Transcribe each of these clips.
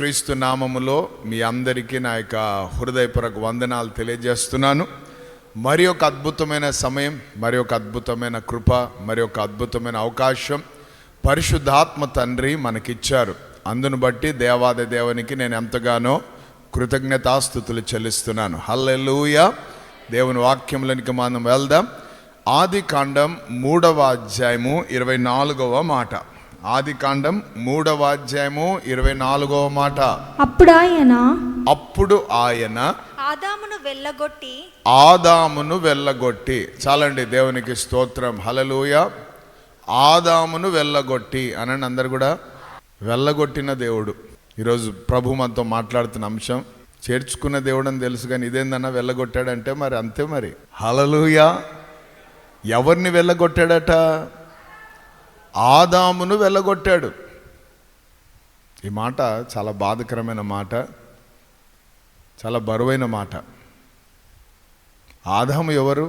యేసుక్రీస్తు నామములో మీ అందరికీ నా యొక్క హృదయపూర్వక వందనాలు తెలియజేస్తున్నాను. మరి ఒక అద్భుతమైన సమయం, మరి ఒక అద్భుతమైన కృప, మరి ఒక అద్భుతమైన అవకాశం పరిశుద్ధాత్మ తండ్రి మనకిచ్చారు. అందును బట్టి దేవాది దేవునికి నేను ఎంతగానో కృతజ్ఞతాస్తుతులు చెల్లిస్తున్నాను. హల్లెలూయా. దేవుని వాక్యంలోనికి మనం వెళ్దాం. ఆదికాండం 3వ అధ్యాయము 24వ మాట. ఆదికాండం 3వ అధ్యాయము 24వ మాట. అప్పుడు ఆయన ఆదామును వెళ్ళగొట్టి చాలండి, దేవునికి స్తోత్రం. హల్లెలూయా. ఆదామును వెళ్ళగొట్టి అనండి అందరు కూడా. వెళ్ళగొట్టిన దేవుడు. ఈరోజు ప్రభు మనతో మాట్లాడుతున్న అంశం చేర్చుకున్న దేవుడు అని తెలుసు, కానీ ఇదేందన్నా వెళ్ళగొట్టాడంటే మరి అంతే. మరి హల్లెలూయా. ఎవరిని వెళ్ళగొట్టాడట? ఆదామును వెళ్ళగొట్టాడు. ఈ మాట చాలా బాధకరమైన మాట, చాలా బరువైన మాట. ఆదాము ఎవరు?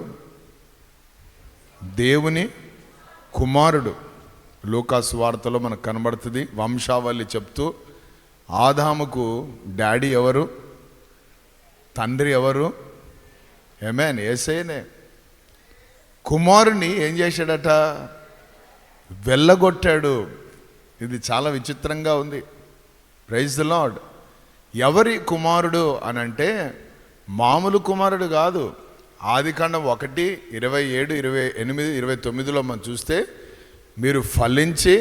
దేవుని కుమారుడు. లూకాసు వార్తలో మనకు కనబడుతుంది. వంశావళి చెప్తూ ఆదాముకు డాడీ ఎవరు, తండ్రి ఎవరు? ఆమేన్, యేసయ్యనే. కుమారుని ఏం చేశాడట? వెళ్ళగొట్టాడు. ఇది చాలా విచిత్రంగా ఉంది. Praise the lord. ఎవరి కుమారుడు అని అంటే మామూలు కుమారుడు కాదు. ఆదికాండం 1:27, 28, 29లో మనం చూస్తే మీరు ఫలించి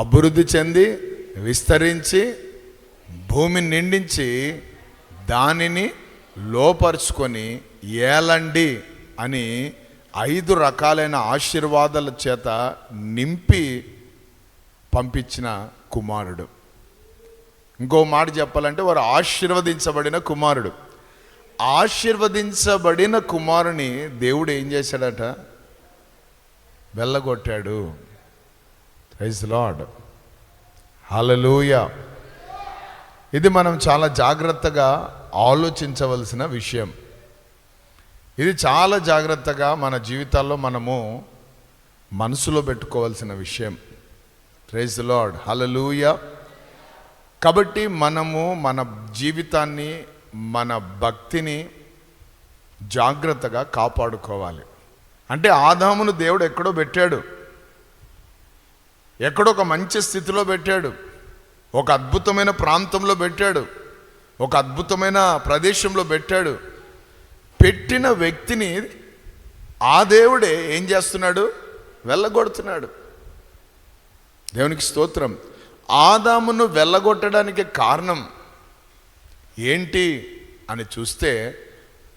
అభివృద్ధి చెంది విస్తరించి భూమిని నిండించి దానిని లోపరుచుకొని ఏలండి అని 5 రకాలైన ఆశీర్వాదాల చేత నింపి పంపించిన కుమారుడు. ఇంకో మాట చెప్పాలంటే వారు ఆశీర్వదించబడిన కుమారుడు. ఆశీర్వదించబడిన కుమారుని దేవుడు ఏం చేశాడట? వెళ్ళగొట్టాడు. Praise the lord. హల్లెలూయా. ఇది మనం చాలా జాగ్రత్తగా ఆలోచించవలసిన విషయం. ఇది చాలా జాగ్రత్తగా మన జీవితాల్లో మనము మనసులో పెట్టుకోవాల్సిన విషయం. Praise the lord. హల్లెలూయా. కాబట్టి మనము మన జీవితాన్ని, మన భక్తిని జాగ్రత్తగా కాపాడుకోవాలి. అంటే ఆదామును దేవుడు ఎక్కడో పెట్టాడు, ఎక్కడో ఒక మంచి స్థితిలో పెట్టాడు, ఒక అద్భుతమైన ప్రాంతంలో పెట్టాడు, ఒక అద్భుతమైన ప్రదేశంలో పెట్టాడు. పెట్టిన వ్యక్తిని ఆ దేవుడే ఏం చేస్తున్నాడు? వెళ్ళగొడుతున్నాడు. దేవునికి స్తోత్రం. ఆదామును వెళ్ళగొట్టడానికి కారణం ఏంటి అని చూస్తే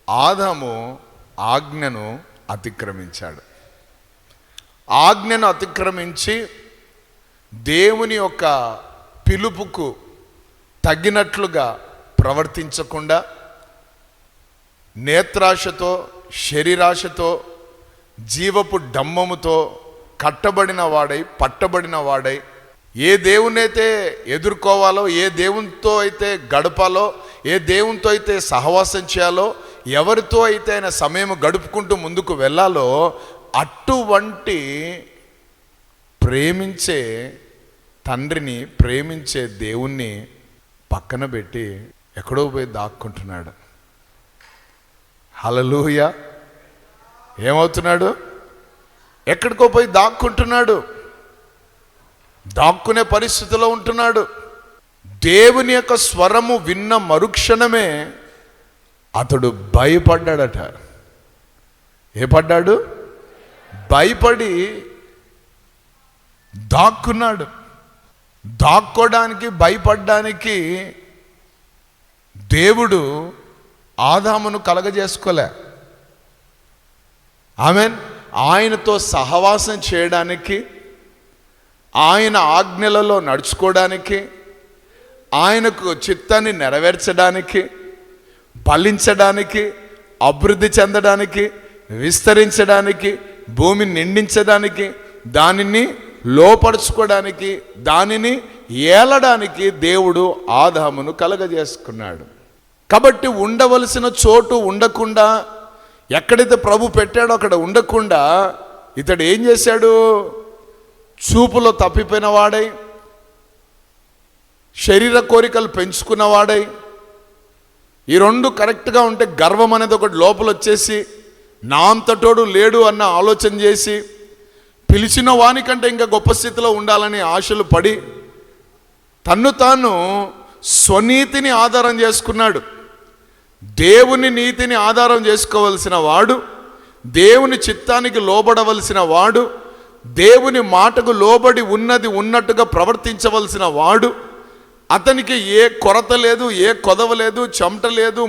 ఆదాము ఆజ్ఞను అతిక్రమించాడు. ఆజ్ఞను అతిక్రమించి దేవుని యొక్క పిలుపుకు తగినట్లుగా ప్రవర్తించకుండా నేత్రాశతో, శరీరాశతో, జీవపు డమ్మముతో కట్టబడిన వాడై, పట్టబడిన వాడై, ఏ దేవునైతే ఎదుర్కోవాలో, ఏ దేవునితో అయితే గడపాలో, ఏ దేవునితో అయితే సహవాసం చేయాలో, ఎవరితో అయితే ఆయన సమయం గడుపుకుంటూ ముందుకు వెళ్ళాలో అటువంటి ప్రేమించే తండ్రిని, ప్రేమించే దేవుణ్ణి పక్కన పెట్టి ఎక్కడో పోయి దాక్కుంటున్నాడు. హల్లెలూయా. ఏమవుతున్నాడు? ఎక్కడికో పోయి దాక్కుంటున్నాడు. దాక్కునే పరిస్థితిలో ఉంటున్నాడు. దేవుని యొక్క స్వరము విన్న మరుక్షణమే అతడు భయపడ్డాడట. పడ్డాడు? భయపడి దాక్కున్నాడు. దాక్కోడానికి, భయపడ్డానికి దేవుడు ఆదామును కలగజేసుకోలే. ఆమేన్. ఆయనతో సహవాసం చేయడానికి, ఆయన ఆజ్ఞలలో నడుచుకోవడానికి, ఆయనకు చిత్తాన్ని నెరవేర్చడానికి, ఫలించడానికి, అభివృద్ధి చెందడానికి, విస్తరించడానికి, భూమిని నిండించడానికి, దానిని లోపరుచుకోవడానికి, దానిని ఏలడానికి దేవుడు ఆదామును కలగజేసుకున్నాడు. కాబట్టి ఉండవలసిన చోటు ఉండకుండా, ఎక్కడైతే ప్రభు పెట్టాడో అక్కడ ఉండకుండా ఇతడు ఏం చేశాడు? చూపులో తప్పిపోయిన వాడై, శరీర కోరికలు పెంచుకున్నవాడై, ఈ రెండు కరెక్ట్గా ఉంటే గర్వం అనేది ఒకటి లోపల వచ్చేసి నా అంతటోడు లేడు అన్న ఆలోచన చేసి పిలిచిన వానికంటే ఇంకా గొప్ప స్థితిలో ఉండాలని ఆశలు పడి తన్ను తాను స్వనీతిని ఆధారం చేసుకున్నాడు. దేవుని నీతిని ఆధారం చేసుకోవలసిన వాడు, దేవుని చిత్తానికి లోబడవలసిన వాడు, దేవుని మాటకు లోబడి ఉన్నది ఉన్నట్టుగా ప్రవర్తించవలసిన వాడు, అతనికి ఏ కొరత లేదు, ఏ కొదవ లేదు, చెమట లేదు,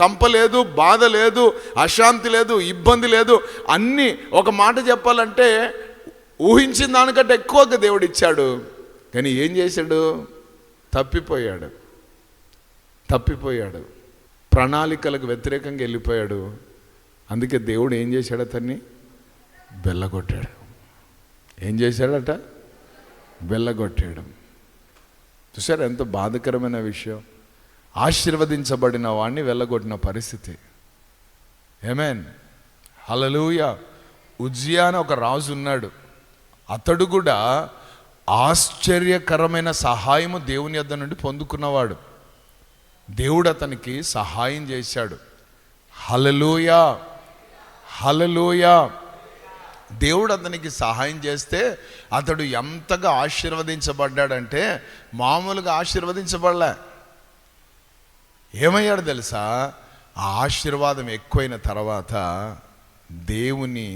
కంప లేదు, బాధ లేదు, అశాంతి లేదు, ఇబ్బంది లేదు. అన్నీ ఒక మాట చెప్పాలంటే ఊహించిన దానికంటే ఎక్కువగా దేవుడు ఇచ్చాడు. కానీ ఏం చేశాడు? తప్పిపోయాడు, ప్రణాళికలకు వ్యతిరేకంగా వెళ్ళిపోయాడు. అందుకే దేవుడు ఏం చేశాడు? అతన్ని బెల్లగొట్టాడు. ఏం చేశాడట? బెల్లగొట్టాడు. చూసారు ఎంత బాధకరమైన విషయం? ఆశీర్వదించబడిన వాడిని వెళ్ళగొట్టిన పరిస్థితి. ఆమేన్, హల్లెలూయా. ఉజ్జియా అని ఒక రాజు ఉన్నాడు. అతడు కూడా ఆశ్చర్యకరమైన సహాయము దేవుని యొద్ద నుండి పొందుకున్నవాడు. దేవుడు అతనికి సహాయం చేశాడు. హల్లెలూయా, హల్లెలూయా. దేవుడు అతనికి సహాయం చేస్తే అతడు ఎంతగా ఆశీర్వదించబడ్డాడంటే మామూలుగా ఆశీర్వదించబడలే. ఏమయ్యాడు తెలుసా? ఆ ఆశీర్వాదం ఎక్కువైన తర్వాత దేవుని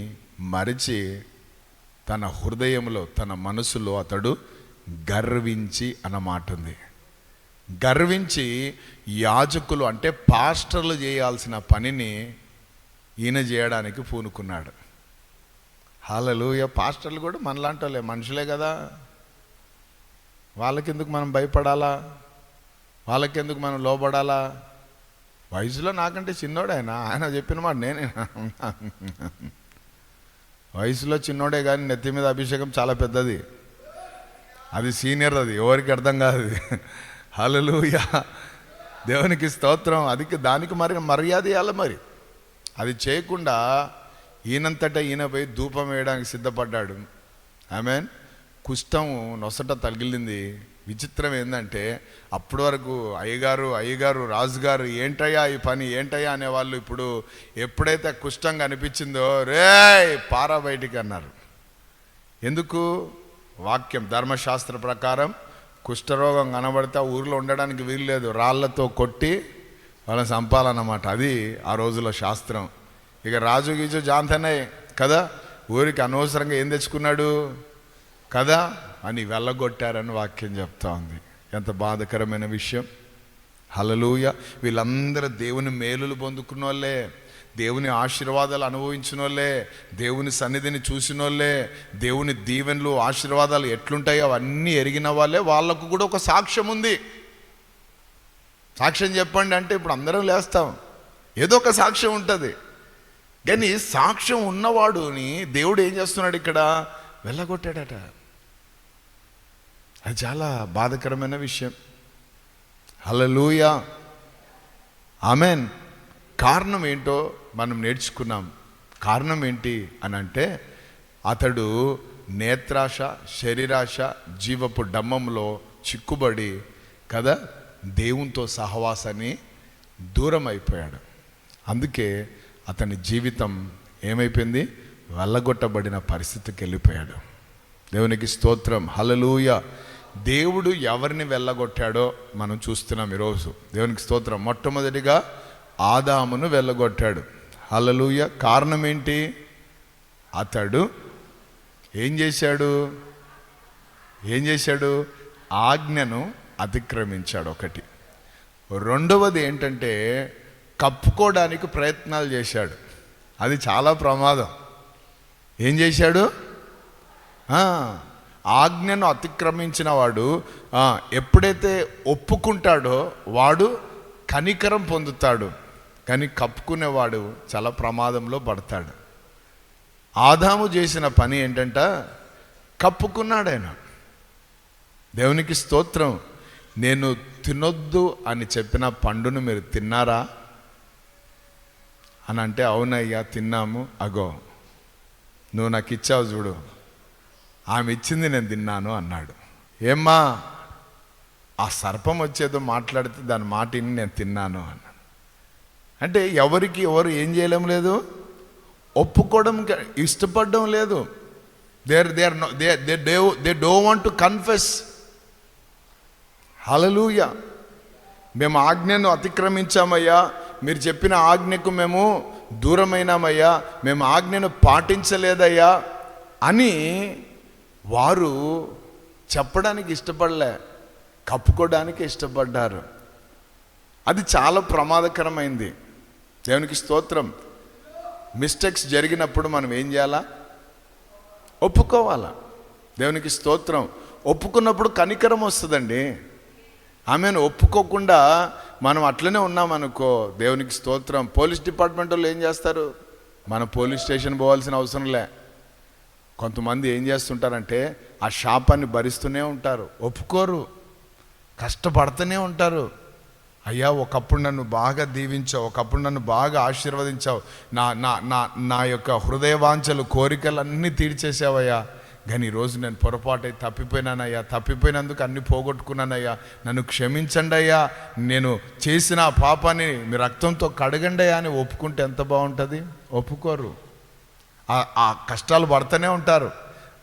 మరిచి తన హృదయంలో, తన మనసులో అతడు గర్వించి అన్నమాట ఉంది. గర్వించి యాజకులు అంటే పాస్టర్లు చేయాల్సిన పనిని ఈయన చేయడానికి పూనుకున్నాడు. హల్లెలూయా. పాస్టర్లు కూడా మనలాంటి వాళ్ళే, మనుషులే కదా. వాళ్ళకెందుకు మనం భయపడాలా? వాళ్ళకెందుకు మనం లోబడాలా? వయసులో నాకంటే చిన్నోడే ఆయన చెప్పిన మాట నేనే. వయసులో చిన్నోడే కానీ నెత్తి మీద అభిషేకం చాలా పెద్దది. అది సీనియర్, అది ఎవరికి అర్థం కాదు. హల్లెలూయా, దేవునికి స్తోత్రం. దానికి మరి మర్యాద ఇవ్వాలి. మరి అది చేయకుండా ఈయనంతటా ఈయన పోయి ధూపం వేయడానికి సిద్ధపడ్డాడు. ఆమేన్. కుష్టం నొసట తగిలింది. విచిత్రం ఏంటంటే అప్పటి వరకు అయ్యగారు రాజుగారు ఏంటయ్యా ఈ పని, ఏంటయ్యా అనేవాళ్ళు ఇప్పుడు ఎప్పుడైతే కుష్టంగా అనిపించిందో రే పారా బయటికి అన్నారు. ఎందుకు? వాక్యం ధర్మశాస్త్ర ప్రకారం కుష్ఠరోగం కనబడితే ఊరిలో ఉండడానికి వీలు లేదు, రాళ్లతో కొట్టి వాళ్ళని చంపాలన్నమాట. అది ఆ రోజుల శాస్త్రం. ఇక రాజు గీజు జాంతనే కదా, ఊరికి అనవసరంగా ఏం తెచ్చుకున్నాడు కదా అని వెళ్ళగొట్టారని వాక్యం చెప్తా ఉంది. ఎంత బాధకరమైన విషయం. హల్లెలూయా. వీళ్ళందరూ దేవుని మేలులు పొందుకున్న వాళ్ళే, దేవుని ఆశీర్వాదాలు అనుభవించిన వాళ్ళే, దేవుని సన్నిధిని చూసిన వాళ్ళే, దేవుని దీవెనలు ఆశీర్వాదాలు ఎట్లుంటాయో అవన్నీ ఎరిగిన వాళ్ళే. వాళ్ళకు కూడా ఒక సాక్ష్యం ఉంది. సాక్ష్యం చెప్పండి అంటే ఇప్పుడు అందరం లేస్తాం, ఏదో ఒక సాక్ష్యం ఉంటుంది. కానీ సాక్ష్యం ఉన్నవాడుని దేవుడు ఏం చేస్తున్నాడు? ఇక్కడ వెళ్ళగొట్టాడట. అది చాలా బాధకరమైన విషయం. హల్లెలూయా, ఆమేన్. కారణం ఏంటో మనం నేర్చుకున్నాం. కారణం ఏంటి అని అంటే అతడు నేత్రాశ, శరీరాశ, జీవపు డమ్మంలో చిక్కుబడి కదా దేవునితో సహవాసాన్ని దూరం అయిపోయాడు. అందుకే అతని జీవితం ఏమైపోయింది? వెళ్ళగొట్టబడిన పరిస్థితికి వెళ్ళిపోయాడు. దేవునికి స్తోత్రం, హల్లెలూయా. దేవుడు ఎవరిని వెళ్ళగొట్టాడో మనం చూస్తున్నాం ఈరోజు. దేవునికి స్తోత్రం. మొట్టమొదటిగా ఆదామును వెళ్ళగొట్టాడు. హల్లెలూయా. కారణం ఏంటి? అతడు ఏం చేశాడు? ఆజ్ఞను అతిక్రమించాడు. ఒకటి. రెండవది ఏంటంటే కప్పుకోవడానికి ప్రయత్నాలు చేశాడు. అది చాలా ప్రమాదం. ఏం చేశాడు? ఆజ్ఞను అతిక్రమించిన వాడు ఎప్పుడైతే ఒప్పుకుంటాడో వాడు కనికరం పొందుతాడు, కానీ కప్పుకునేవాడు చాలా ప్రమాదంలో పడతాడు. ఆదాము చేసిన పని ఏంటంట? కప్పుకున్నాడు ఆయన. దేవునికి స్తోత్రం. నేను తినొద్దు అని చెప్పిన పండును మీరు తిన్నారా అని అంటే అవునయ్యా తిన్నాము. అగో నువ్వు నాకు ఇచ్చావు చూడు, ఆమె ఇచ్చింది నేను తిన్నాను అన్నాడు. ఏమ్మా ఆ సర్పం వచ్చేదో మాట్లాడితే దాని మాట విని నేను తిన్నాను అన్నాడు. అంటే ఎవరు ఏం చేయలేం లేదు, ఒప్పుకోవడం ఇష్టపడడం లేదు. They don't want to confess. Hallelujah. మేము ఆజ్ఞను అతిక్రమించామయ్యా, మీరు చెప్పిన ఆజ్ఞకు మేము దూరమైనామయ్యా, మేము ఆజ్ఞను పాటించలేదయ్యా అని వారు చెప్పడానికి ఇష్టపడలే, కప్పుకోవడానికి ఇష్టపడ్డారు. అది చాలా ప్రమాదకరమైంది. దేవునికి స్తోత్రం. మిస్టేక్స్ జరిగినప్పుడు మనం ఏం చేయాలా? ఒప్పుకోవాలా. దేవునికి స్తోత్రం. ఒప్పుకున్నప్పుడు కనికరం వస్తుందండి. ఆమెను ఒప్పుకోకుండా మనం అట్లనే ఉన్నామనుకో, దేవునికి స్తోత్రం. పోలీస్ డిపార్ట్మెంట్ వాళ్ళు ఏం చేస్తారు? మన పోలీస్ స్టేషన్ పోవాల్సిన అవసరం లే. కొంతమంది ఏం చేస్తుంటారంటే ఆ శాపాన్ని భరిస్తూనే ఉంటారు, ఒప్పుకోరు, కష్టపడుతూనే ఉంటారు. అయ్యా ఒకప్పుడు నన్ను బాగా దీవించావు, ఒకప్పుడు నన్ను బాగా ఆశీర్వదించావు, నా నా నా నా యొక్క హృదయవాంఛలు కోరికలన్నీ తీర్చేసావయ్యా, కానీ ఈరోజు నేను పొరపాటై తప్పిపోయినానయ్యా, తప్పిపోయినందుకు అన్నీ పోగొట్టుకున్నానయ్యా, నన్ను క్షమించండి అయ్యా, నేను చేసిన ఆ పాపాన్ని మీ రక్తంతో కడగండి అయ్యా అని ఒప్పుకుంటే ఎంత బాగుంటుంది? ఒప్పుకోరు. ఆ కష్టాలు పడుతూనే ఉంటారు,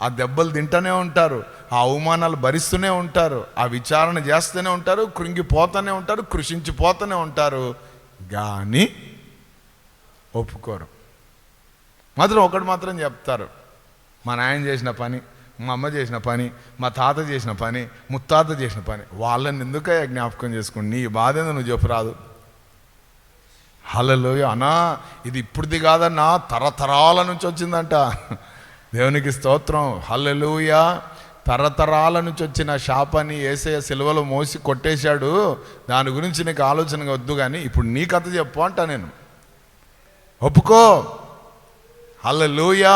ఆ దెబ్బలు తింటూనే ఉంటారు, ఆ అవమానాలు భరిస్తూనే ఉంటారు, ఆ విచారణ చేస్తూనే ఉంటారు, కృంగిపోతూనే ఉంటారు, కృషించిపోతూనే ఉంటారు, కానీ ఒప్పుకోరు. ఒకటి మాత్రం చెప్తారు, మా నాయన చేసిన పని, మా అమ్మ చేసిన పని, మా తాత చేసిన పని, ముత్తాత చేసిన పని, వాళ్ళని ఎందుకయ్యా జ్ఞాపకం చేసుకోండి, నీ బాధ ఏందో నువ్వు చెప్పరాదు. హల్లెలూయా. అన్నా ఇది ఇప్పుడుది కాదన్నా, తరతరాల నుంచి వచ్చిందంట. దేవునికి స్తోత్రం. హల్లెలూయా. తరతరాల నుంచి వచ్చిన శాపాన్ని యేసయ్య సిలువలో మోసి కొట్టేశాడు. దాని గురించి నీకు ఆలోచన వద్దు, కానీ ఇప్పుడు నీ కథ చెప్పు అంట నేను. ఒప్పుకో. హల్లెలూయా,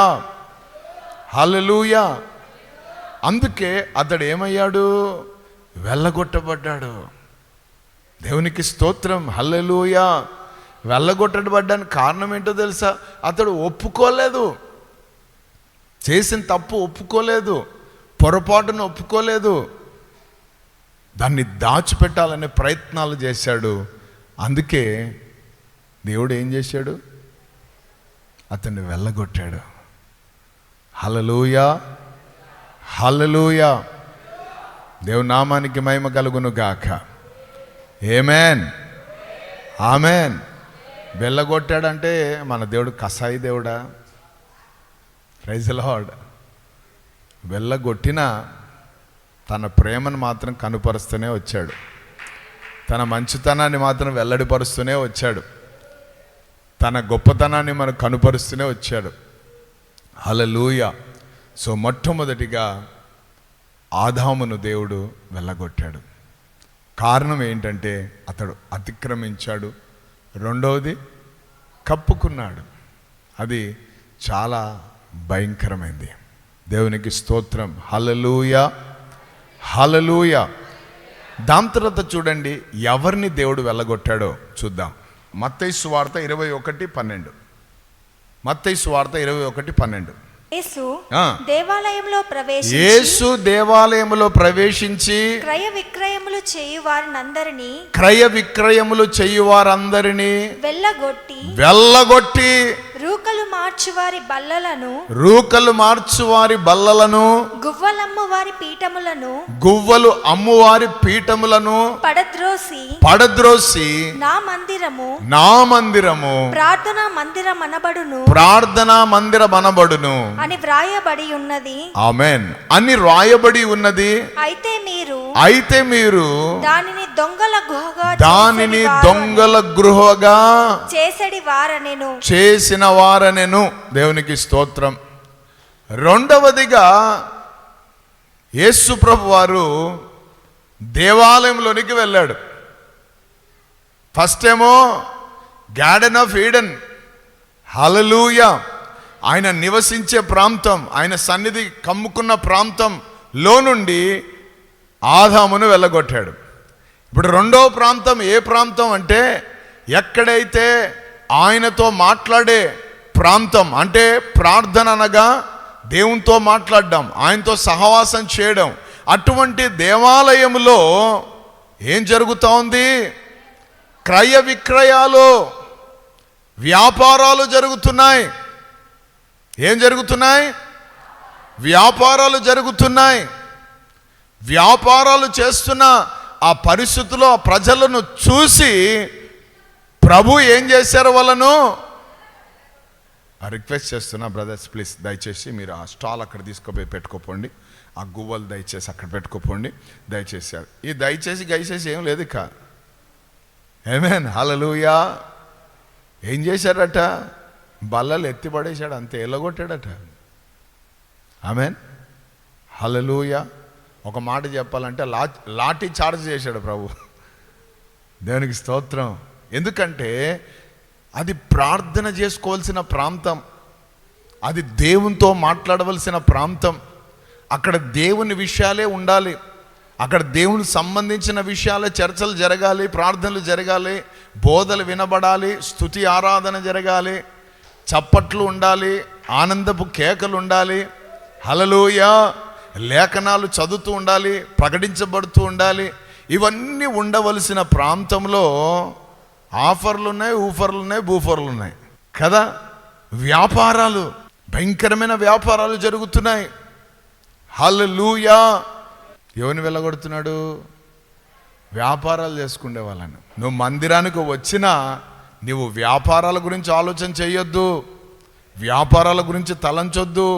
హల్లెలూయా. అందుకే అతడు ఏమయ్యాడు? వెళ్ళగొట్టబడ్డాడు. దేవునికి స్తోత్రం. హల్లెలూయా. వెళ్ళగొట్టబడ్డానికి కారణం ఏంటో తెలుసా? అతడు ఒప్పుకోలేదు, చేసిన తప్పు ఒప్పుకోలేదు, పొరపాటును ఒప్పుకోలేదు, దాన్ని దాచిపెట్టాలనే ప్రయత్నాలు చేశాడు. అందుకే దేవుడు ఏం చేశాడు? అతన్ని వెళ్ళగొట్టాడు. హల్లెలూయా, హల్లెలూయా. దేవుని నామానికి మహిమ కలుగును గాక. ఆమేన్, ఆమేన్. వెళ్ళగొట్టాడంటే మన దేవుడు కసాయి దేవుడా? Praise the lord. వెళ్ళగొట్టిన తన ప్రేమను మాత్రం కనుపరుస్తూనే వచ్చాడు, తన మంచితనాన్ని మాత్రం వెల్లడిపరుస్తూనే వచ్చాడు, తన గొప్పతనాన్ని మనకు కనుపరుస్తూనే వచ్చాడు. హల్లెలూయా. సో మొట్టమొదటిగా ఆదామును దేవుడు వెళ్ళగొట్టాడు. కారణం ఏంటంటే అతడు అతిక్రమించాడు. రెండవది కప్పుకున్నాడు. అది చాలా భయంకరమైంది. దేవునికి స్తోత్రం. హల్లెలూయా, హల్లెలూయా. దాని తర్వాత చూడండి ఎవరిని దేవుడు వెళ్ళగొట్టాడో చూద్దాం. మత్తయి సువార్త 21:12. మత్తయి సువార్త 21:12. యేసు దేవాలయంలో ప్రవేశించి క్రయ విక్రయములు చేయువారందరినీ వెళ్ళగొట్టి రూకలు మార్చువారి బల్లలను గువ్వలు అమ్మువారి పీఠములను పడద్రోసి నా మందిరము ప్రార్థనా మందిరమనబడును అని వ్రాయబడి ఉన్నది. ఆమేన్ అని వ్రాయబడి ఉన్నది. అయితే మీరు దానిని దొంగల గృహగా చేసిన వారనెను. దేవునికి స్తోత్రం. రెండవదిగా యేసు ప్రభు వారు దేవాలయంలోనికి వెళ్ళాడు. ఫస్ట్ ఏమో గార్డెన్ ఆఫ్ ఈడెన్. హల్లెలూయా. ఆయన నివసించే ప్రాంతం, ఆయన సన్నిధి కమ్ముకున్న ప్రాంతంలో నుండి ఆదామును వెళ్ళగొట్టాడు. ఇప్పుడు రెండవ ప్రాంతం ఏ ప్రాంతం అంటే ఎక్కడైతే ఆయనతో మాట్లాడే ప్రాంతం, అంటే ప్రార్థన అనగా దేవునితో మాట్లాడడం, ఆయనతో సహవాసం చేయడం. అటువంటి దేవాలయంలో ఏం జరుగుతూ ఉంది? క్రయ విక్రయాలు, వ్యాపారాలు జరుగుతున్నాయి. ఏం జరుగుతున్నాయి? వ్యాపారాలు జరుగుతున్నాయి. వ్యాపారాలు చేస్తున్న ఆ పరిస్థితుల్లో ఆ ప్రజలను చూసి ప్రభు ఏం చేశారు? వాళ్ళను రిక్వెస్ట్ చేస్తున్నా, బ్రదర్స్ ప్లీజ్ దయచేసి మీరు ఆ స్టాల్ అక్కడ తీసుకుపోయి పెట్టుకోపోండి, ఆ గువ్వలు దయచేసి అక్కడ పెట్టుకోపోండి దయచేసి. ఈ దయచేసి ఏం లేదు ఇక. ఆమేన్, హల్లెలూయా. ఏం చేశాడట? బల్లలు ఎత్తిపడేశాడు, అంతే ఎల్లగొట్టాడట. ఆమేన్, హల్లెలూయా. ఒక మాట చెప్పాలంటే లాఠీ చార్జ్ చేశాడు ప్రభు. దేవునికి స్తోత్రం. ఎందుకంటే అది ప్రార్థన చేసుకోవాల్సిన ప్రాంతం, అది దేవునితో మాట్లాడవలసిన ప్రాంతం. అక్కడ దేవుని విషయాలే ఉండాలి, అక్కడ దేవునికి సంబంధించిన విషయాలే చర్చలు జరగాలి, ప్రార్థనలు జరగాలి, బోధలు వినబడాలి, స్తుతి ఆరాధన జరగాలి, చప్పట్లు ఉండాలి, ఆనందపు కేకలు ఉండాలి, హల్లెలూయా, లేఖనాలు చదువుతూ ఉండాలి, ప్రకటించబడుతూ ఉండాలి. ఇవన్నీ ఉండవలసిన ప్రాంతంలో ఆఫర్లు ఉన్నాయి, ఊఫర్లు ఉన్నాయి, బూఫర్లు ఉన్నాయి కదా. వ్యాపారాలు, భయంకరమైన వ్యాపారాలు జరుగుతున్నాయి. హల్లెలూయా. ఎవరిని వెళ్ళగొడుతున్నాడు? వ్యాపారాలు చేసుకునే వాళ్ళని. నువ్వు మందిరానికి వచ్చినా నువ్వు వ్యాపారాల గురించి ఆలోచన చేయొద్దు, వ్యాపారాల గురించి తలంచొద్దు.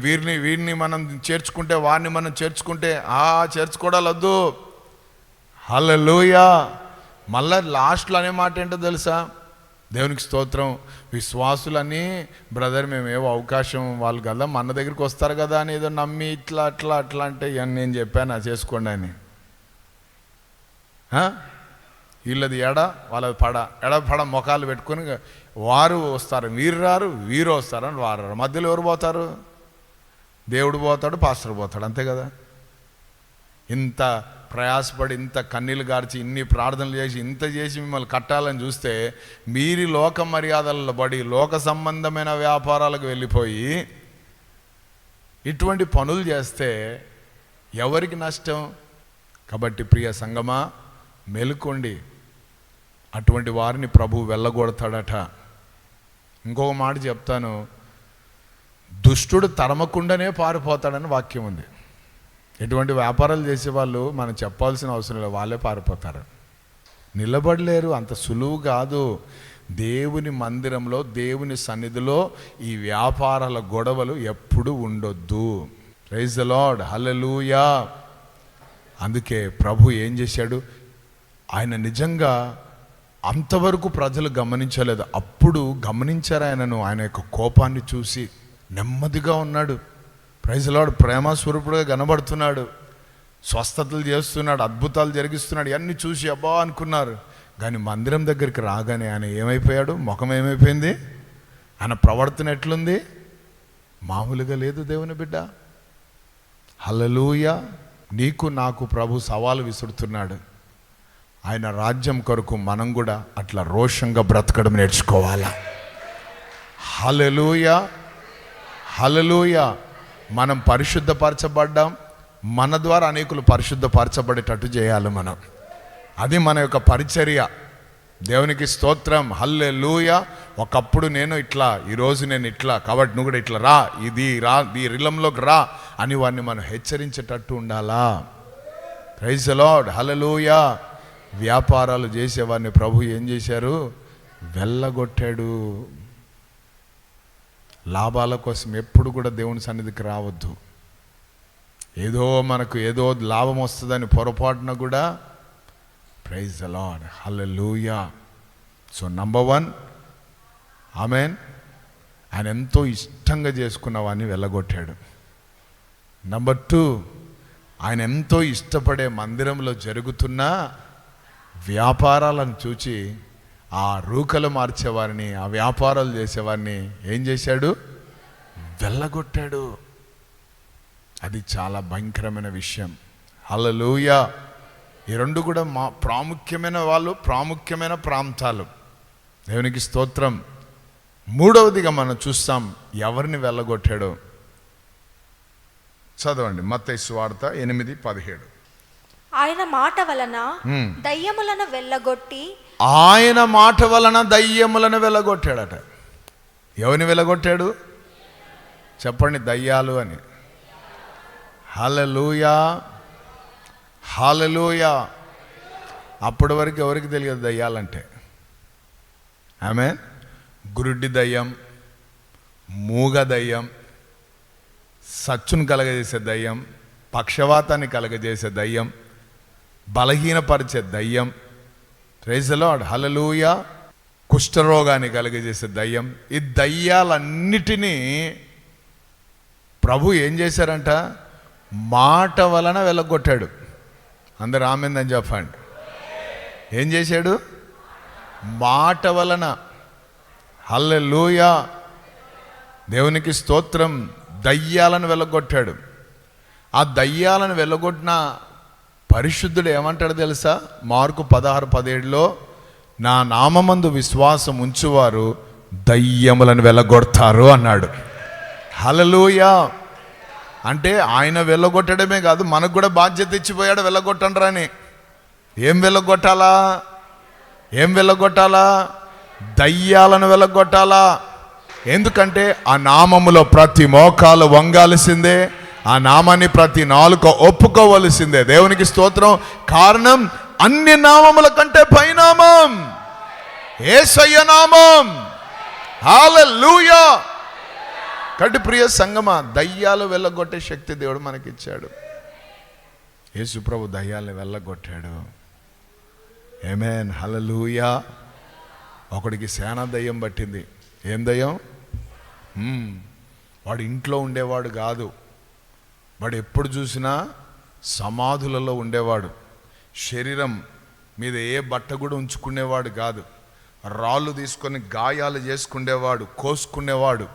వీరిని మనం చేర్చుకుంటే, వారిని మనం చేర్చుకుంటే చేర్చుకోవడాలొద్దు. హల్లెలూయా. మళ్ళా లాస్ట్లో అనే మాట ఏంటో తెలుసా? దేవునికి స్తోత్రం. విశ్వాసులని బ్రదర్ మేమేవో అవకాశం వాళ్ళు కదా మన దగ్గరికి వస్తారు కదా అని ఏదో నమ్మి ఇట్లా అట్లా అట్లా అంటే ఇవన్నీ నేను చెప్పాను చేసుకోండి అని. వీళ్ళది వాళ్ళది పడ మొఖాలు పెట్టుకొని వారు వస్తారు, వీరు రారు, వీరు వస్తారని వారు రారు. మధ్యలో ఎవరు పోతారు? దేవుడు పోతాడు, పాస్టర్ పోతాడు, అంతే కదా. ఇంత ప్రయాసపడి, ఇంత కన్నీళ్ళు గార్చి, ఇన్ని ప్రార్థనలు చేసి, ఇంత చేసి మిమ్మల్ని కట్టాలని చూస్తే మీరు లోక మర్యాదలలో పడి లోక సంబంధమైన వ్యాపారాలకు వెళ్ళిపోయి ఇటువంటి పనులు చేస్తే ఎవరికి నష్టం? కాబట్టి ప్రియ సంగమా, మెలుకోండి. అటువంటి వారిని ప్రభు వెళ్ళగొడతాడట. ఇంకొక మాట చెప్తాను, దుష్టుడు తరమకుండానే పారిపోతాడని వాక్యం ఉంది. ఎటువంటి వ్యాపారాలు చేసేవాళ్ళు మనం చెప్పాల్సిన అవసరం లేదు, వాళ్ళే పారిపోతారు, నిలబడలేరు. అంత సులువు కాదు. దేవుని మందిరంలో, దేవుని సన్నిధిలో ఈ వ్యాపారాల గొడవలు ఎప్పుడు ఉండొద్దు. ప్రైజ్ ది లార్డ్, హల్లెలూయా. అందుకే ప్రభు ఏం చేశాడు? ఆయన నిజంగా అంతవరకు ప్రజలు గమనించలేదు, అప్పుడు గమనించారు ఆయనను. ఆయన యొక్క కోపాన్ని చూసి నెమ్మదిగా ఉన్నాడు. Praise the Lord. ప్రేమ స్వరూపుడుగా కనబడుతున్నాడు, స్వస్థతలు చేస్తున్నాడు, అద్భుతాలు జరిగిస్తున్నాడు. ఇవన్నీ చూసి అబ్బా అనుకున్నారు. కానీ మందిరం దగ్గరికి రాగానే ఆయన ఏమైపోయాడు? ముఖం ఏమైపోయింది? ఆయన ప్రవర్తన ఎట్లుంది? మామూలుగా లేదు. దేవుని బిడ్డ, హల్లెలూయా. నీకు నాకు ప్రభు సవాలు విసురుతున్నాడు. ఆయన రాజ్యం కొరకు మనం కూడా అట్లా రోషంగా బ్రతకడం నేర్చుకోవాలా. హల్లెలూయా, హల్లెలూయా. మనం పరిశుద్ధపరచబడ్డాం, మన ద్వారా అనేకులు పరిశుద్ధపరచబడేటట్టు చేయాలి మనం. అది మన యొక్క పరిచర్య. దేవునికి స్తోత్రం, హల్లెలూయా. ఒకప్పుడు నేను ఇట్లా, ఈరోజు నేను ఇట్లా, కాబట్టి నువ్వు కూడా ఇట్లా రా, ఈ రిలంలోకి రా అని వారిని మనం హెచ్చరించేటట్టు ఉండాలా. ప్రైజ్ ది లార్డ్, హల్లెలూయా. వ్యాపారాలు చేసేవారిని ప్రభు ఏం చేశారు? వెళ్ళగొట్టాడు. లాభాల కోసం ఎప్పుడు కూడా దేవుని సన్నిధికి రావద్దు. ఏదో మనకు ఏదో లాభం వస్తుందని పొరపాటున కూడా. Praise the lord, hallelujah. So number 1, amen, ఆయన ఎంతో ఇష్టంగా చేసుకున్నవాడిని వెళ్ళగొట్టాడు. నంబర్ 2, ఆయన ఎంతో ఇష్టపడే మందిరంలో జరుగుతున్న వ్యాపారాలను చూచి ఆ రూకలు మార్చేవారిని, ఆ వ్యాపారాలు చేసేవారిని ఏం చేశాడు? వెళ్ళగొట్టాడు. అది చాలా భయంకరమైన విషయం. హల్లెలూయా. ఈ రెండు కూడా ప్రాముఖ్యమైన ప్రాంతాలు. దేవునికి స్తోత్రం. మూడవదిగా మనం చూస్తాం ఎవరిని వెళ్ళగొట్టాడో. చదవండి మత్తయి సువార్త 8:17. ఆయన మాట వలన దయ్యములను వెళ్ళగొట్టి ఆయన మాట వలన దయ్యములను వెళ్ళగొట్టాడట. ఎవరిని వెళ్ళగొట్టాడు చెప్పండి? దయ్యాలు అని. హల్లెలూయా, హల్లెలూయా. అప్పటి వరకు ఎవరికి తెలియదు దయ్యాలంటే. ఆమె గురుడ్డి దయ్యం, మూగ దయ్యం, సచ్చును కలగజేసే దయ్యం, పక్షవాతాన్ని కలగజేసే దయ్యం, బలహీనపరిచే దయ్యం, ప్రైజ్ ది లార్డ్, హల్లెలూయా, కుష్ఠరోగాన్ని కలగజేసే దయ్యం. ఈ దయ్యాలన్నిటినీ ప్రభు ఏం చేశారంట? మాట వలన వెళ్ళగొట్టాడు. అందరు ఆమెందని చెప్పండి. ఏం చేశాడు? మాట వలన. హల్లెలూయా, దేవునికి స్తోత్రం. దయ్యాలను వెళ్ళగొట్టాడు. ఆ దయ్యాలను వెళ్ళగొట్టిన పరిశుద్ధుడు ఏమంటాడు తెలుసా? మార్కు 16:17లో నా నామమందు విశ్వాసం ఉంచువారు దయ్యములను వెళ్ళగొడతారు అన్నాడు. హల్లెలూయా. అంటే ఆయన వెళ్ళగొట్టడమే కాదు, మనకు కూడా బాధ్యత ఇచ్చిపోయాడు వెళ్ళగొట్టండి అని. ఏం వెళ్ళగొట్టాలా? ఏం వెళ్ళగొట్టాలా? దయ్యాలను వెళ్ళగొట్టాలా. ఎందుకంటే ఆ నామములో ప్రతి మోకాలు వంగాల్సిందే, ఆ నామాన్ని ప్రతి నాలుక ఒప్పుకోవలసిందే. దేవునికి స్తోత్రం. కారణం అన్ని నామముల కంటే పైనామం యేసయ్య నామం. హల్లెలూయా. కాబట్టి ప్రియ సంగమా, దయ్యాలు వెళ్ళగొట్టే శక్తి దేవుడు మనకిచ్చాడు. యేసు ప్రభు దయ్యాలను వెళ్ళగొట్టాడు. ఆమేన్, హల్లెలూయా. ఒకడికి సేనా దయ్యం పట్టింది. ఏం దయ్యం? వాడు ఇంట్లో ఉండేవాడు కాదు, వాడు ఎప్పుడు చూసినా సమాధులలో ఉండేవాడు. శరీరం మీద ఏ బట్ట కూడా ఉంచుకునేవాడు కాదు. రాళ్ళు తీసుకొని గాయాలు చేసుకునేవాడు, కోసుకునేవాడు.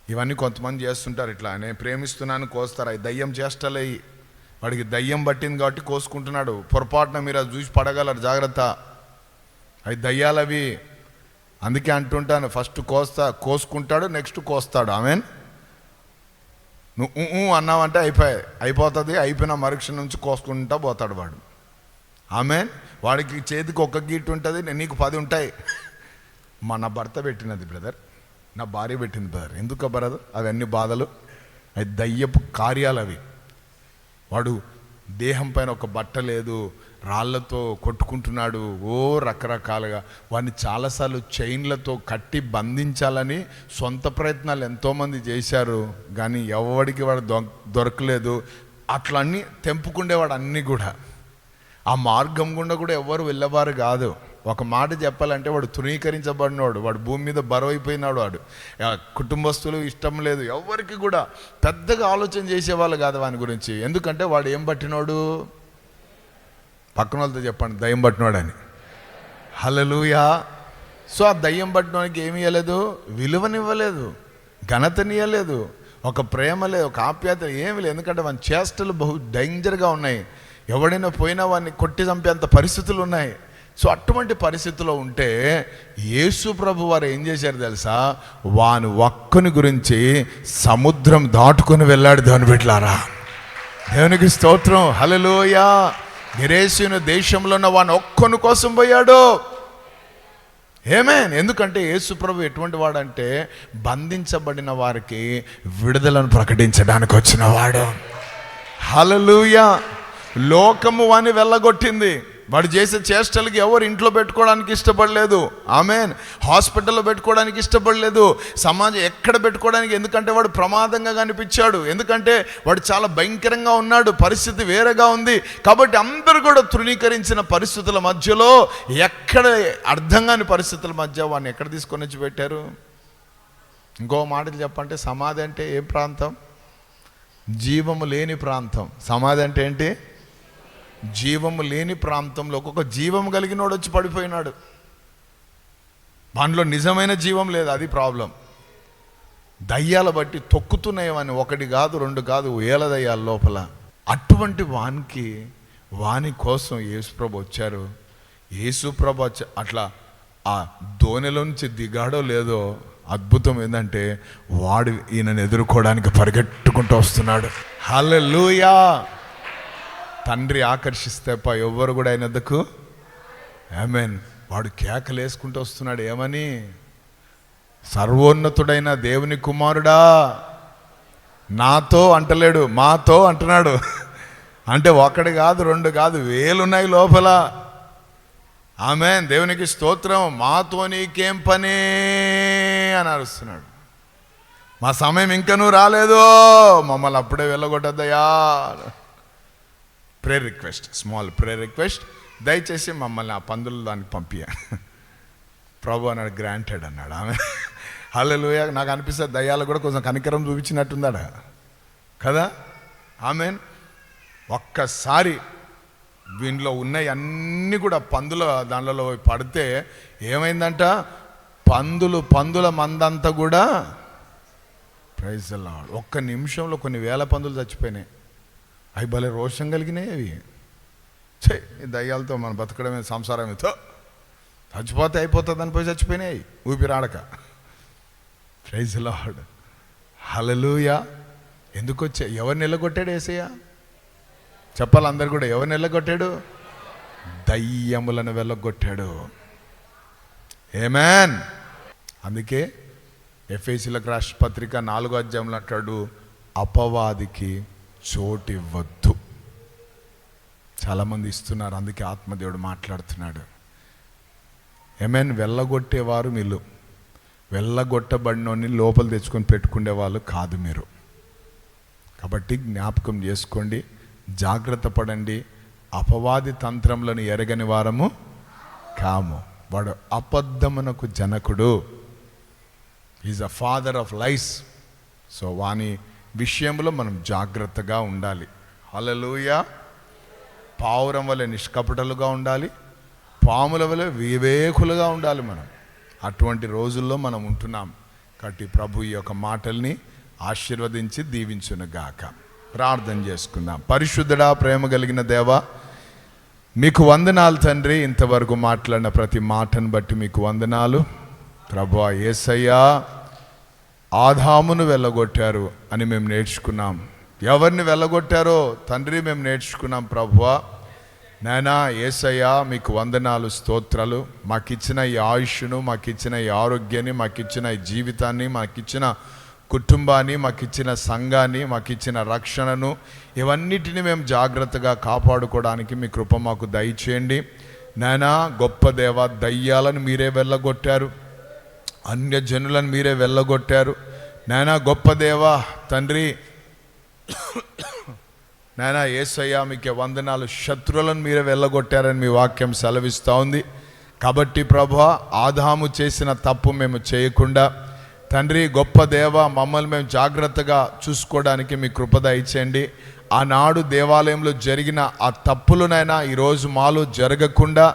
ఇవన్నీ కొంతమంది చేస్తుంటారు. ఇట్లా నేను ప్రేమిస్తున్నాను కోస్తారు. అవి దయ్యం చేష్టలే. వాడికి దయ్యం పట్టింది కాబట్టి కోసుకుంటున్నాడు. పొరపాటున మీరు అది చూసి పడగలరు, జాగ్రత్త. అవి దయ్యాలవి. అందుకే అంటుంటాను, ఫస్ట్ కోసుకుంటాడు, నెక్స్ట్ కోస్తాడు. ఆమెన్. నువ్వు అన్నావంటే అయిపోతుంది. అయిపోయిన మరుక్షణ నుంచి కోసుకుంటా పోతాడు వాడు. ఆమెన్. వాడికి చేతికి ఒక్క గీటు ఉంటుంది, నీకు 10 ఉంటాయి. నా భర్త పెట్టినది బ్రదర్, నా భార్య పెట్టింది బ్రదర్. ఎందుకు బ్రదర్? అవన్నీ బాధలు, అవి దయ్యపు కార్యాలు. అవి వాడు దేహం పైన ఒక బట్ట లేదు, రాళ్లతో కొట్టుకుంటున్నాడు. రకరకాలుగా వాడిని చాలాసార్లు చైన్లతో కట్టి బంధించాలని సొంత ప్రయత్నాలు ఎంతోమంది చేశారు, కానీ ఎవడికి వాడు దొరకలేదు. అట్లా అన్నీ తెంపుకుండేవాడు. అన్నీ కూడా ఆ మార్గం గుండా కూడా ఎవరు వెళ్ళేవారు కాదు. ఒక మాట చెప్పాలంటే వాడు తృణీకరించబడినవాడు, వాడు భూమి మీద బరువైపోయినాడు. వాడు కుటుంబస్తులు ఇష్టం లేదు, ఎవరికి కూడా పెద్దగా ఆలోచన చేసేవాళ్ళు కాదు వాని గురించి. ఎందుకంటే వాడు ఏం పట్టినోడు? పక్కన వాళ్ళతో చెప్పండి, దయ్యం పట్టినోడని. హల్లెలూయా. సో ఆ దయ్యం పట్టినోడికి ఏమి ఇవ్వలేదు? విలువనివ్వలేదు, ఘనతనివ్వలేదు, ఒక ప్రేమ లేదు, ఒక ఆప్యాయత ఏమి లేదు. ఎందుకంటే వాని చేష్టలు బహు డేంజర్గా ఉన్నాయి. ఎవడైనా పోయినా వాడిని కొట్టి చంపేంత పరిస్థితులు ఉన్నాయి. సో అటువంటి పరిస్థితిలో ఉంటే యేసు ప్రభు వారు ఏం చేశారు తెలుసా? వాని ఒక్కని గురించి సముద్రం దాటుకొని వెళ్ళాడు. దేవుని బిడ్డలారా, దేవునికి స్తోత్రం, హల్లెలూయా. గెరేసీను దేశంలో ఉన్న వాని ఒక్కని కోసం పోయాడు. ఆమేన్. ఎందుకంటే యేసు ప్రభు ఎటువంటి వాడంటే బంధించబడిన వారికి విడుదలను ప్రకటించడానికి వచ్చిన వాడు. హల్లెలూయా. లోకము వాని వెళ్ళగొట్టింది. వాడు చేసే చేష్టలకి ఎవరు ఇంట్లో పెట్టుకోవడానికి ఇష్టపడలేదు. ఆమేన్. హాస్పిటల్లో పెట్టుకోవడానికి ఇష్టపడలేదు. సమాజం ఎక్కడ పెట్టుకోవడానికి, ఎందుకంటే వాడు ప్రమాదంగా కనిపించాడు. ఎందుకంటే వాడు చాలా భయంకరంగా ఉన్నాడు, పరిస్థితి వేరేగా ఉంది. కాబట్టి అందరూ కూడా తృణీకరించిన పరిస్థితుల మధ్యలో, ఎక్కడ అర్థం కాని పరిస్థితుల మధ్య వాడిని ఎక్కడ తీసుకొని వచ్చి పెట్టారు? ఇంకో మాటలు చెప్పంటే సమాధి అంటే ఏ ప్రాంతం? జీవము లేని ప్రాంతం. సమాధి అంటే ఏంటి? జీవము లేని ప్రాంతంలో ఒక్కొక్క జీవం కలిగినోడు వచ్చి పడిపోయినాడు. దాంట్లో నిజమైన జీవం లేదు, అది ప్రాబ్లం. దయ్యాల బట్టి తొక్కుతున్నాయని ఒకటి కాదు, 2 కాదు, 1000 దయ్యాల లోపల. అటువంటి వాని కోసం యేసుప్రభు వచ్చారు. యేసుప్రభు అట్లా ఆ దోణిలో నుంచి దిగాడో లేదో, అద్భుతం ఏంటంటే వాడు ఈయనను ఎదుర్కోవడానికి పరిగెట్టుకుంటూ వస్తున్నాడు. హల్లెలూయా. తండ్రి ఆకర్షిస్తే ఎవ్వరు కూడా అయినందుకు ఆమేన్. వాడు కేకలు వేసుకుంటూ వస్తున్నాడు, ఏమని? సర్వోన్నతుడైన దేవుని కుమారుడా, నాతో అంటలేడు, మాతో అంటున్నాడు. అంటే ఒకటి కాదు, రెండు కాదు, వేలున్నాయి లోపల. ఆమేన్, దేవునికి స్తోత్రం. మాతో నీకేం పని అని అరుస్తున్నాడు. మా సమయం ఇంకా నువ్వు రాలేదు, మమ్మల్ని అప్పుడే వెళ్ళగొట్టద్దయ్యా. Prayer request, small prayer request, దయచేసి మమ్మల్ని ఆ పందులు దానికి పంపియ. ప్రభు అన్నాడు, గ్రాంటెడ్ అన్నాడు. ఆమె హల్లెలూయా. నాకు అనిపిస్తుంది దయ్యాలు కూడా కొంచెం కనికరం చూపించినట్టుందాడ కదా. ఆమేన్. ఒక్కసారి దీనిలో ఉన్నాయి అన్నీ కూడా పందుల దానిలో పడితే ఏమైందంట, పందుల మందంతా కూడా ప్రైజ్ ది లార్డ్. ఒక్క నిమిషంలో కొన్ని వేల పందులు చచ్చిపోయినాయి. అవి భలే రోషం కలిగినాయి. అవి ఈ దయ్యాలతో మనం బతకడమే సంసారమేతో, చచ్చిపోతే అయిపోతుంది అని పోయి చచ్చిపోయినాయి ఊపిరాడక. Praise the lord. హల్లెలూయా. ఎందుకు వచ్చా? ఎవరిని వెళ్ళగొట్టాడు యేసయ్య? చెప్పాలి అందరు కూడా. ఎవరిని వెళ్ళగొట్టాడు? దయ్యములను వెళ్ళగొట్టాడు. ఆమేన్. అందుకే ఎఫెసీయులకు రాసిన పత్రిక 4వ అధ్యాయంలో అంటాడు, అపవాదికి చోటివ్వద్దు. చాలామంది ఇస్తున్నారు, అందుకే ఆత్మదేవుడు మాట్లాడుతున్నాడు. ఆమేన్. వెళ్ళగొట్టేవారు మీరు, వెళ్ళగొట్టబడినోని లోపల తెచ్చుకొని పెట్టుకునే వాళ్ళు కాదు మీరు. కాబట్టి జ్ఞాపకం చేసుకోండి, జాగ్రత్త పడండి. అపవాది తంత్రములను ఎరగని వారము కాము. వాడు అబద్ధమునకు జనకుడు. Is a father of lies. So వాని విషయంలో మనం జాగ్రత్తగా ఉండాలి. హల్లెలూయా. పావురం వలె నిష్కపటలుగా ఉండాలి, పాముల వలె వివేకులుగా ఉండాలి. మనం అటువంటి రోజుల్లో మనం ఉంటున్నాం. కాబట్టి ప్రభు ఈ యొక్క మాటల్ని ఆశీర్వదించి దీవించునుగాక. ప్రార్థన చేసుకుందాం. పరిశుద్ధుడా, ప్రేమ కలిగిన దేవా, మీకు వందనాలు తండ్రి. ఇంతవరకు మాట్లాడిన ప్రతి మాటను బట్టి మీకు వందనాలు ప్రభువా. యేసయ్యా, ఆదామును వెళ్ళగొట్టారు అని మేము నేర్చుకున్నాం. ఎవరిని వెళ్ళగొట్టారో తండ్రి మేము నేర్చుకున్నాం ప్రభువా. నాయనా యేసయ్యా, మీకు వందనాలు, స్తోత్రాలు. మాకిచ్చిన ఈ ఆయుష్ను, మాకిచ్చిన ఈ ఆరోగ్యాన్ని, మాకిచ్చిన ఈ జీవితాన్ని, మాకిచ్చిన కుటుంబాన్ని, మాకిచ్చిన సంఘాన్ని, మాకిచ్చిన రక్షణను, ఇవన్నిటిని మేము జాగ్రత్తగా కాపాడుకోవడానికి మీ కృప మాకు దయచేయండి. నాయనా గొప్ప దేవ, దయ్యాలను మీరే వెళ్ళగొట్టారు, అన్యజనులను మీరే వెళ్ళగొట్టారు. నాయనా గొప్ప దేవ తండ్రి, నాయనా యేసయ్యా మీకే వందనాలు. శత్రువులను మీరే వెళ్ళగొట్టారని మీ వాక్యం సెలవిస్తూ ఉంది. కాబట్టి ప్రభువా, ఆదాము చేసిన తప్పు మేము చేయకుండా తండ్రి గొప్ప దేవ, మమ్మల్ని మేము జాగ్రత్తగా చూసుకోవడానికి మీ కృప దయచేయండి. ఆనాడు దేవాలయంలో జరిగిన ఆ తప్పులునైనా ఈరోజు మాలో జరగకుండా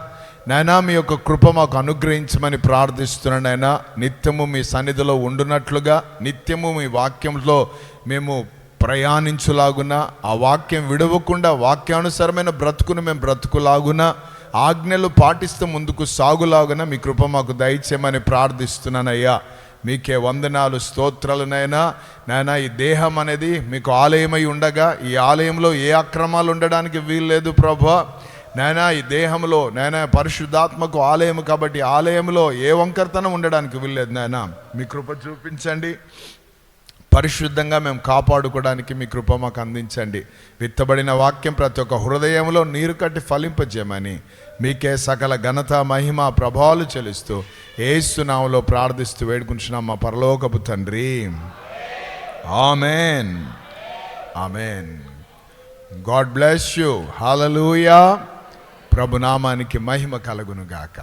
నైనా మీ యొక్క కృప మాకు అనుగ్రహించమని ప్రార్థిస్తున్నాను. నైనా నిత్యము మీ సన్నిధిలో ఉండునట్లుగా, నిత్యము మీ వాక్యంలో మేము ప్రయాణించులాగున, ఆ వాక్యం విడవకుండా వాక్యానుసారమైన బ్రతుకును మేము బ్రతుకులాగున, ఆజ్ఞలు పాటిస్తూ ముందుకు సాగులాగున మీ కృప మాకు దయచేయమని ప్రార్థిస్తున్నానయ్యా. మీకే వందనాలు, స్తోత్రాలునైనా. నాయనా ఈ దేహం అనేది మీకు ఆలయమై ఉండగా ఈ ఆలయంలో ఏ అక్రమాలు ఉండడానికి వీల్లేదు ప్రభువా. నాయనా ఈ దేహంలో నాయనా పరిశుద్ధాత్మకు ఆలయం కాబట్టి ఆలయంలో ఏ వంకరతనం ఉండడానికి వీల్లేదు. నాయనా మీ కృప చూపించండి, పరిశుద్ధంగా మేము కాపాడుకోవడానికి మీ కృప మాకు అందించండి. విత్తబడిన వాక్యం ప్రతి ఒక్క హృదయంలో నీరు కట్టి ఫలింపజేయమని మీకే సకల ఘనత, మహిమ, ప్రభావాలు చెల్లిస్తూ యేసు నామములో ప్రార్థిస్తూ వేడుకుంటున్నాం మా పరలోకపు తండ్రి. Amen, amen. God bless you. Hallelujah. ప్రభు నామానికి మహిమ కలుగును గాక.